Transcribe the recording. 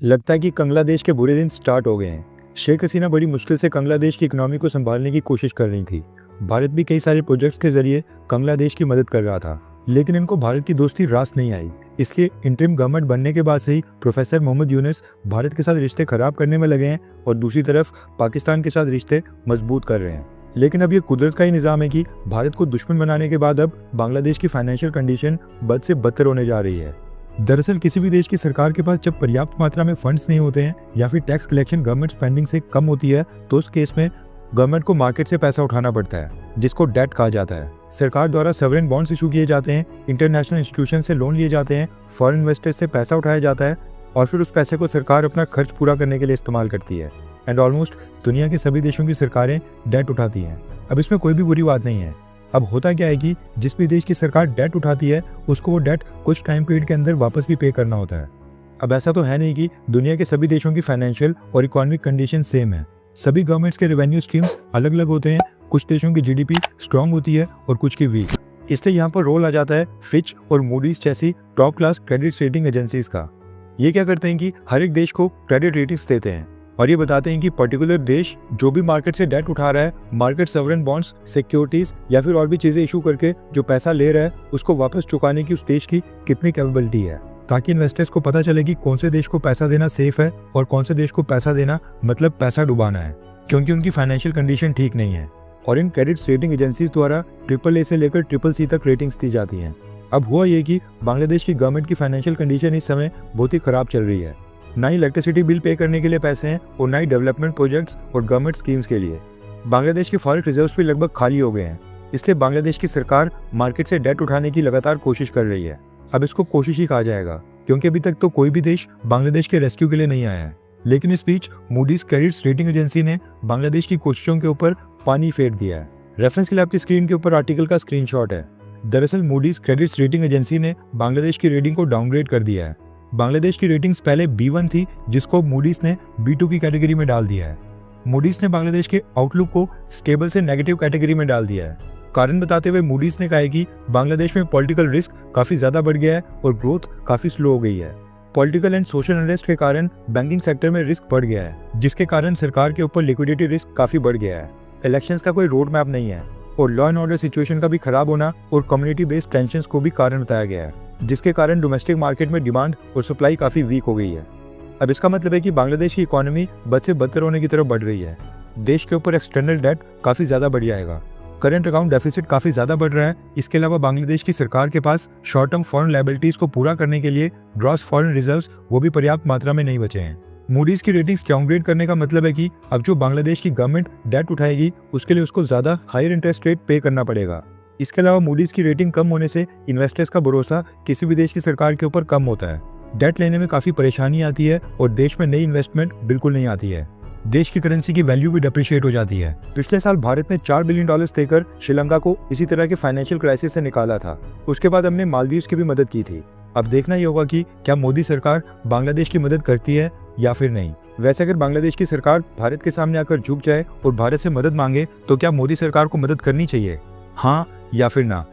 लगता है कि बांग्लादेश के बुरे दिन स्टार्ट हो गए हैं। शेख हसीना बड़ी मुश्किल से बांग्लादेश की इकोनॉमी को संभालने की कोशिश कर रही थी। भारत भी कई सारे प्रोजेक्ट्स के जरिए बांग्लादेश की मदद कर रहा था, लेकिन इनको भारत की दोस्ती रास नहीं आई। इसलिए इंटरिम गवर्नमेंट बनने के बाद से ही प्रोफेसर मोहम्मद यूनुस भारत के साथ रिश्ते खराब करने में लगे हैं और दूसरी तरफ पाकिस्तान के साथ रिश्ते मजबूत कर रहे हैं। लेकिन अब ये कुदरत का ही निज़ाम है कि भारत को दुश्मन बनाने के बाद अब बांग्लादेश की फाइनेंशियल कंडीशन बद से बदतर होने जा रही है। दरअसल किसी भी देश की सरकार के पास जब पर्याप्त मात्रा में फंड्स नहीं होते हैं या फिर टैक्स कलेक्शन गवर्नमेंट स्पेंडिंग से कम होती है, तो उस केस में गवर्नमेंट को मार्केट से पैसा उठाना पड़ता है, जिसको डेट कहा जाता है। सरकार द्वारा सॉवरेन बॉन्ड्स इशू किए जाते हैं, इंटरनेशनल इंस्टीट्यूशन से लोन लिए जाते हैं, फॉरेन इन्वेस्टर्स से पैसा उठाया जाता है और फिर उस पैसे को सरकार अपना खर्च पूरा करने के लिए इस्तेमाल करती है। एंड ऑलमोस्ट दुनिया के सभी देशों की सरकारें डेट उठाती हैं। अब इसमें कोई भी बुरी बात नहीं है। अब होता क्या है कि जिस भी देश की सरकार डेट उठाती है उसको वो डेट कुछ टाइम पीरियड के अंदर वापस भी पे करना होता है। अब ऐसा तो है नहीं कि दुनिया के सभी देशों की फाइनेंशियल और इकोनॉमिक कंडीशन सेम है। सभी गवर्नमेंट्स के रेवेन्यू स्ट्रीम्स अलग अलग होते हैं। कुछ देशों की जीडीपी स्ट्रांग होती है और कुछ की वीक। इसलिए यहाँ पर रोल आ जाता है फिच और मूडीज जैसी top class credit rating agencies का। ये क्या करते हैं कि हर एक देश को क्रेडिट रेटिंग्स देते हैं और ये बताते हैं कि पर्टिकुलर देश जो भी मार्केट से डेट उठा रहा है, मार्केट सॉवरेन बॉन्ड्स, सिक्योरिटीज या फिर और भी चीजें इशू करके जो पैसा ले रहा है उसको वापस चुकाने की उस देश की कितनी कैपेबिलिटी है, ताकि इन्वेस्टर्स को पता चले कि कौन से देश को पैसा देना सेफ है और कौन से देश को पैसा देना मतलब पैसा डुबाना है, क्योंकि उनकी फाइनेंशियल कंडीशन ठीक नहीं है। और इन क्रेडिट रेटिंग एजेंसीज द्वारा AAA से लेकर CCC तक रेटिंग्स दी जाती हैं। अब हुआ ये कि बांग्लादेश की गवर्नमेंट की फाइनेंशियल कंडीशन इस समय बहुत ही खराब चल रही है। ना ही इलेक्ट्रिसिटी बिल पे करने के लिए पैसे हैं और ना ही डेवलपमेंट प्रोजेक्ट्स और गवर्नमेंट स्कीम्स के लिए। बांग्लादेश के फॉरेक्स रिजर्व्स भी लगभग खाली हो गए हैं। इसलिए बांग्लादेश की सरकार मार्केट से डेट उठाने की लगातार कोशिश कर रही है। अब इसको कोशिश ही कहा जाएगा, क्योंकि अभी तक तो कोई भी देश बांग्लादेश के रेस्क्यू के लिए नहीं आया है। लेकिन इस बीच मूडीज क्रेडिट रेटिंग एजेंसी ने बांग्लादेश की कोशिशों के ऊपर पानी फेर दिया है। रेफरेंस के लिए आपकी स्क्रीन के ऊपर आर्टिकल का स्क्रीनशॉट है। दरअसल मूडीज क्रेडिट रेटिंग एजेंसी ने बांग्लादेश की रेटिंग को डाउनग्रेड कर दिया है। बांग्लादेश की रेटिंग्स पहले B1 थी, जिसको मूडीज ने B2 की कैटेगरी में डाल दिया है। मूडीज ने बांग्लादेश के आउटलुक को स्टेबल से नेगेटिव कैटेगरी में डाल दिया है। कारण बताते हुए मूडीज ने कहा है कि बांग्लादेश में पॉलिटिकल रिस्क काफी ज्यादा बढ़ गया है और ग्रोथ काफी स्लो हो गई है। पॉलिटिकल एंड सोशल अनरेस्ट के कारण बैंकिंग सेक्टर में रिस्क बढ़ गया है, जिसके कारण सरकार के ऊपर लिक्विडिटी रिस्क काफी बढ़ गया है। इलेक्शंस का कोई रोड मैप नहीं है और लॉ एंड ऑर्डर सिचुएशन का भी खराब होना और कम्युनिटी बेस्ड टेंशंस को भी कारण बताया गया है, जिसके कारण डोमेस्टिक मार्केट में डिमांड और सप्लाई काफी वीक हो गई है। अब इसका मतलब है कि बांग्लादेश की इकोनॉमी बद से बदतर होने की तरफ बढ़ रही है। देश के ऊपर एक्सटर्नल डेट काफी ज्यादा बढ़ जाएगा। करंट अकाउंट डेफिसिट काफी ज्यादा बढ़ रहा है। इसके अलावा बांग्लादेश की सरकार के पास शॉर्ट टर्म फॉरेन लायबिलिटीज को पूरा करने के लिए ग्रॉस फॉरेन रिजर्व्स वो भी पर्याप्त मात्रा में नहीं बचे हैं। मूडीज की रेटिंग्स डाउनग्रेड करने का मतलब है कि अब जो बांग्लादेश की गवर्नमेंट डेट उठाएगी उसके लिए उसको ज्यादा हायर इंटरेस्ट रेट पे करना पड़ेगा। इसके अलावा मूडीज की रेटिंग कम होने से इन्वेस्टर्स का भरोसा किसी भी देश की सरकार के ऊपर कम होता है। डेट लेने में काफी परेशानी आती है और देश में नई इन्वेस्टमेंट बिल्कुल नहीं आती है। देश की करेंसी की वैल्यू भी डिप्रिशिएट हो जाती है। पिछले साल भारत ने $4 बिलियन देकर श्रीलंका को इसी तरह के फाइनेंशियल क्राइसिस से निकाला था। उसके बाद हमने मालदीव्स की भी मदद की थी। अब देखना ही होगा कि क्या मोदी सरकार बांग्लादेश की मदद करती है या फिर नहीं। वैसे अगर बांग्लादेश की सरकार भारत के सामने आकर झुक जाए और भारत से मदद मांगे, तो क्या मोदी सरकार को मदद करनी चाहिए, हाँ या फिर ना?